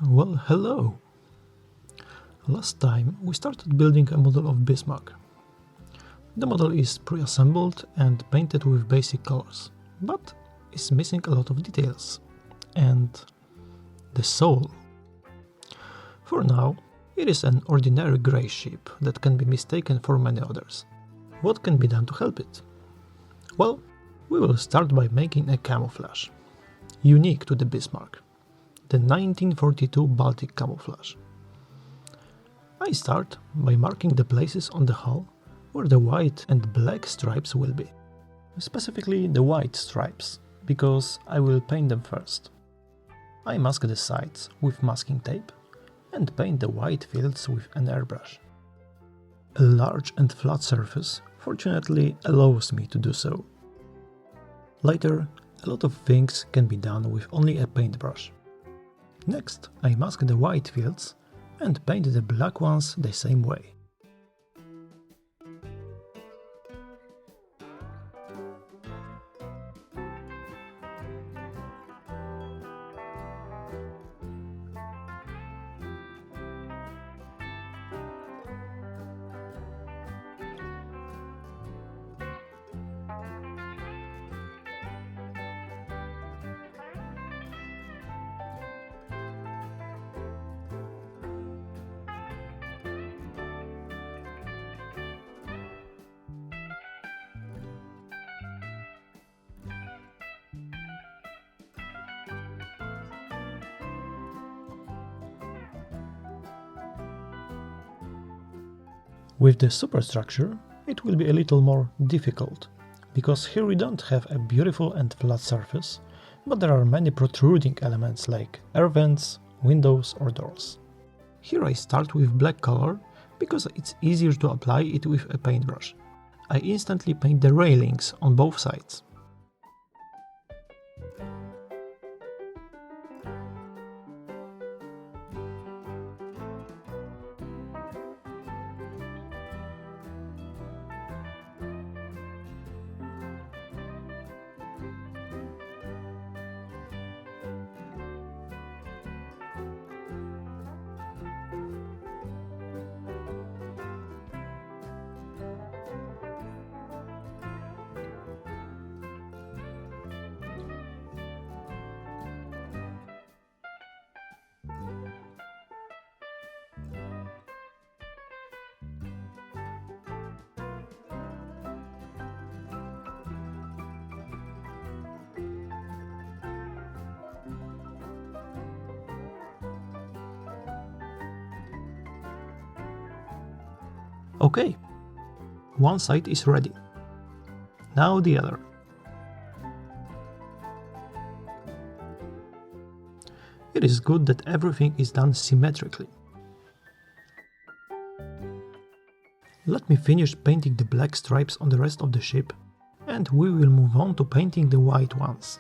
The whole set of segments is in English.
Well, hello! Last time we started building a model of Bismarck. The model is pre-assembled and painted with basic colors, but is missing a lot of details. And the soul. For now, it is an ordinary grey ship that can be mistaken for many others. What can be done to help it? Well, we will start by making a camouflage, unique to the Bismarck, the 1942 Baltic camouflage. I start by marking the places on the hull where the white and black stripes will be. Specifically the white stripes, because I will paint them first. I mask the sides with masking tape and paint the white fields with an airbrush. A large and flat surface fortunately allows me to do so. Later, a lot of things can be done with only a paintbrush. Next, I mask the white fields and paint the black ones the same way. With the superstructure, it will be a little more difficult, because here we don't have a beautiful and flat surface, but there are many protruding elements like air vents, windows or doors. Here I start with black color, because it's easier to apply it with a paintbrush. I instantly paint the railings on both sides. Okay, one side is ready. Now the other. It is good that everything is done symmetrically. Let me finish painting the black stripes on the rest of the ship, and we will move on to painting the white ones.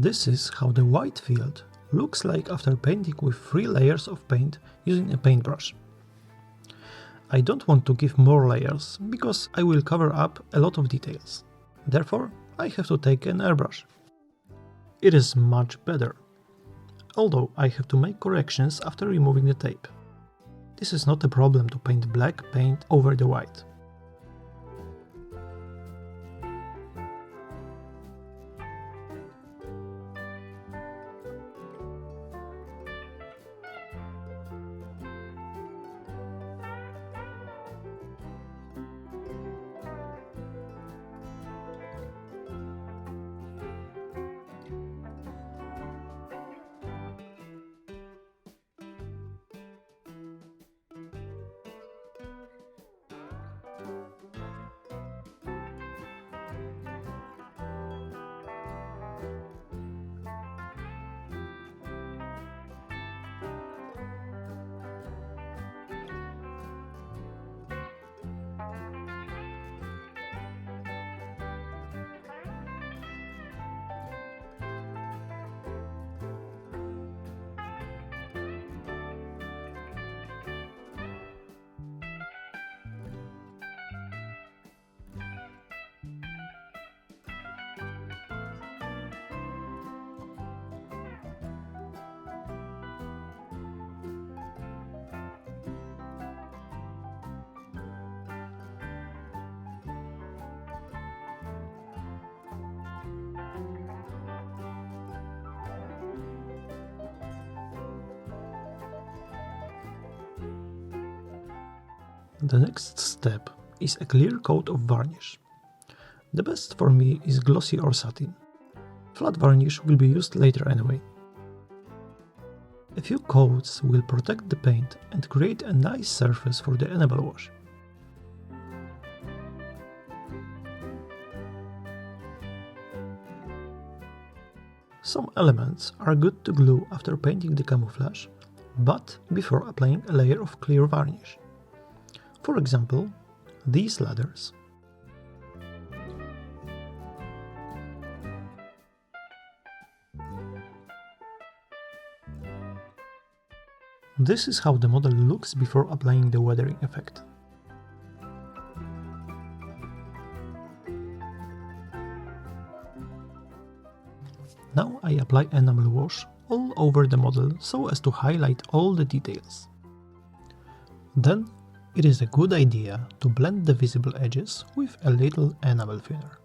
This is how the white field looks like after painting with 3 layers of paint using a paintbrush. I don't want to give more layers, because I will cover up a lot of details. Therefore, I have to take an airbrush. It is much better, although I have to make corrections after removing the tape. This is not a problem to paint black paint over the white. The next step is a clear coat of varnish. The best for me is glossy or satin. Flat varnish will be used later anyway. A few coats will protect the paint and create a nice surface for the enamel wash. Some elements are good to glue after painting the camouflage, but before applying a layer of clear varnish. For example, these ladders. This is how the model looks before applying the weathering effect. Now I apply enamel wash all over the model so as to highlight all the details. Then it is a good idea to blend the visible edges with a little enamel thinner.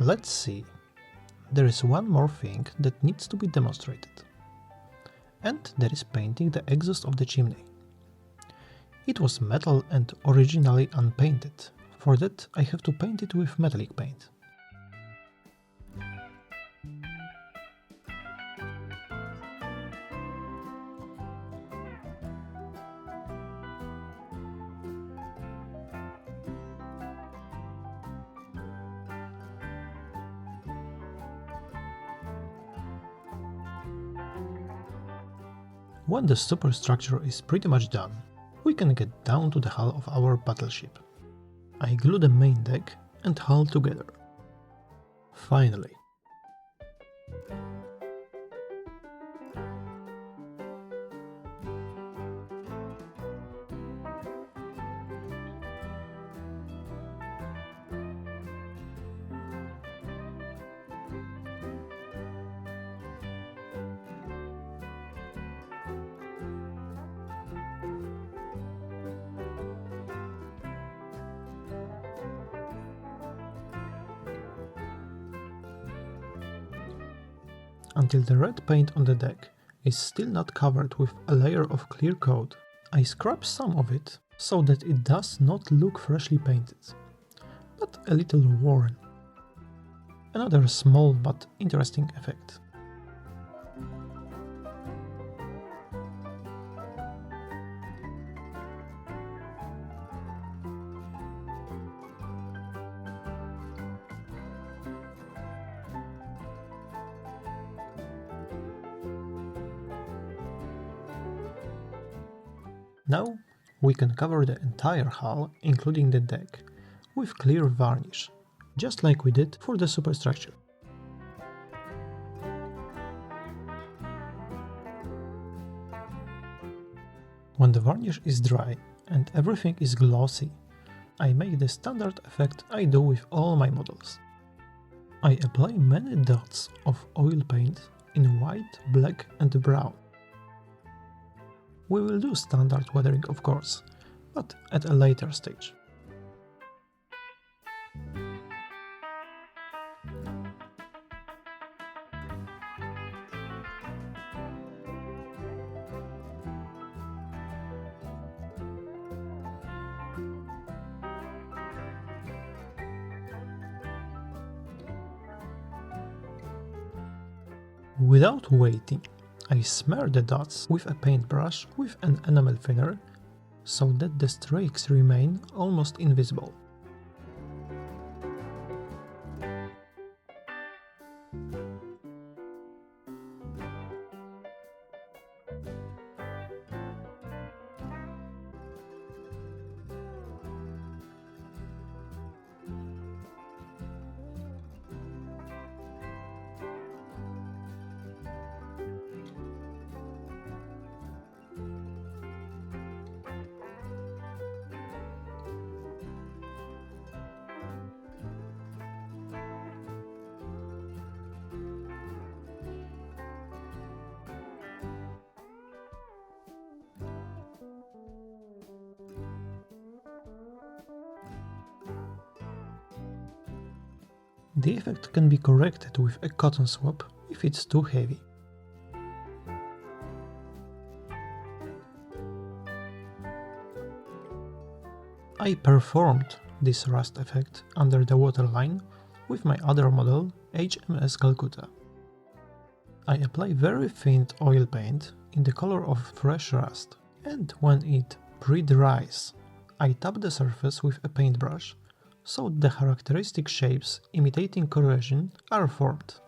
Let's see. There is one more thing that needs to be demonstrated. And that is painting the exhaust of the chimney. It was metal and originally unpainted. For that I have to paint it with metallic paint. When the superstructure is pretty much done, we can get down to the hull of our battleship. I glue the main deck and hull together. Finally. Until the red paint on the deck is still not covered with a layer of clear coat, I scrub some of it so that it does not look freshly painted, but a little worn. Another small but interesting effect. Now we can cover the entire hull, including the deck, with clear varnish, just like we did for the superstructure. When the varnish is dry and everything is glossy, I make the standard effect I do with all my models. I apply many dots of oil paint in white, black and brown. We will do standard weathering, of course, but at a later stage. Without waiting, I smear the dots with a paintbrush with an enamel thinner, so that the streaks remain almost invisible. The effect can be corrected with a cotton swab if it's too heavy. I performed this rust effect under the waterline with my other model, HMS Calcutta. I apply very thin oil paint in the color of fresh rust, and when it pre-dries, I tap the surface with a paintbrush so the characteristic shapes imitating corrosion are formed.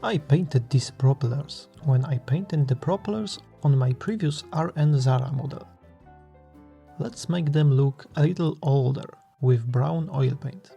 I painted these propellers when I painted the propellers on my previous RN Zara model. Let's make them look a little older with brown oil paint.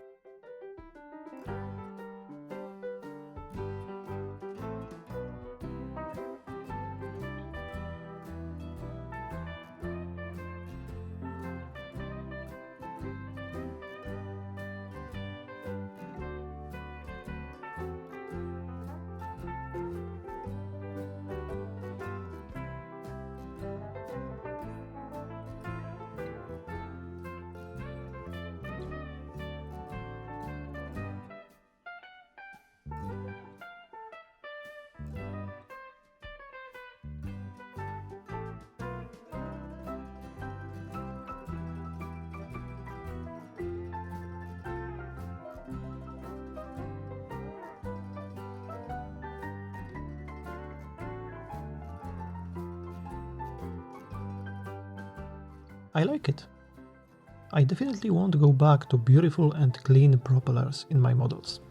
I like it. I definitely won't go back to beautiful and clean propellers in my models.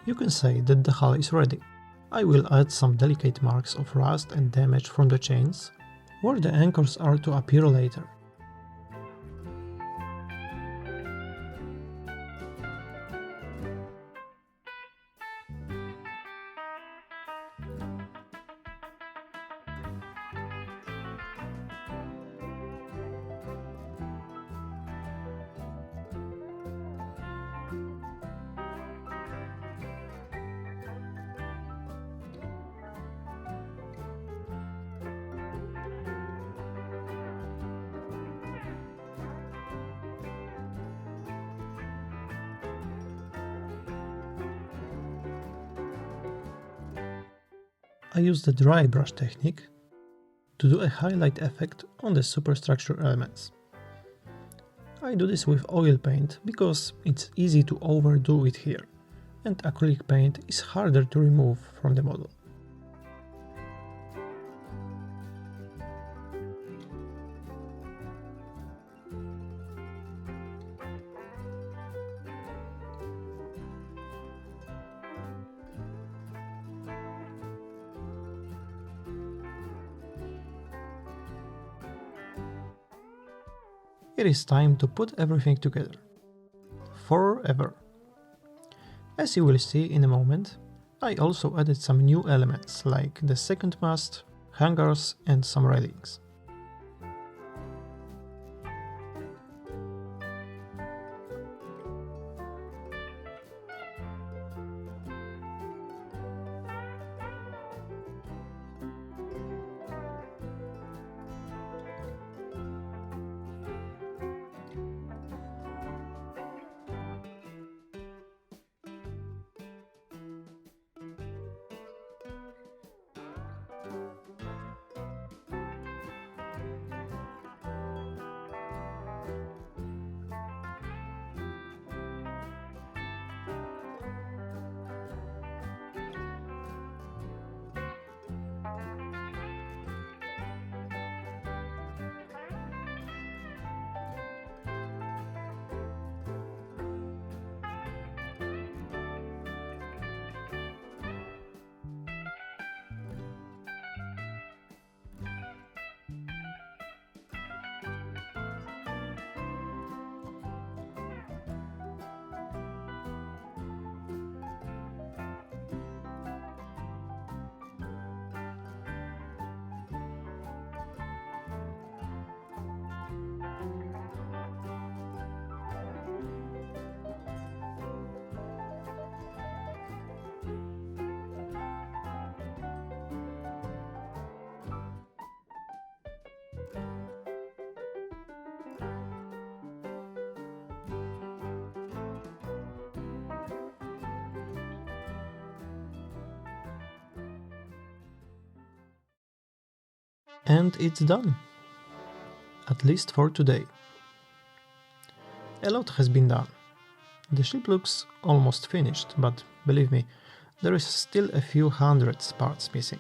You can say that the hull is ready. I will add some delicate marks of rust and damage from the chains, where the anchors are to appear later. I use the dry brush technique to do a highlight effect on the superstructure elements. I do this with oil paint because it's easy to overdo it here, and acrylic paint is harder to remove from the model. It is time to put everything together. Forever. As you will see in a moment, I also added some new elements like the second mast, hangars and some railings. And it's done. At least for today. A lot has been done. The ship looks almost finished, but believe me, there is still a few hundred parts missing.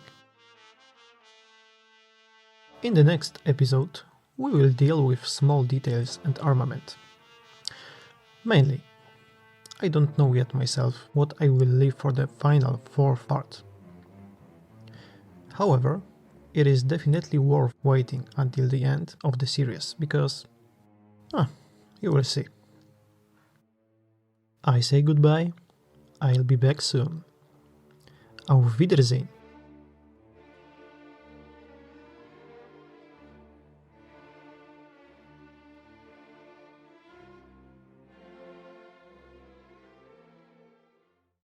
In the next episode, we will deal with small details and armament. Mainly, I don't know yet myself what I will leave for the final fourth part. However, it is definitely worth waiting until the end of the series, because... you will see. I say goodbye, I'll be back soon. Auf Wiedersehen!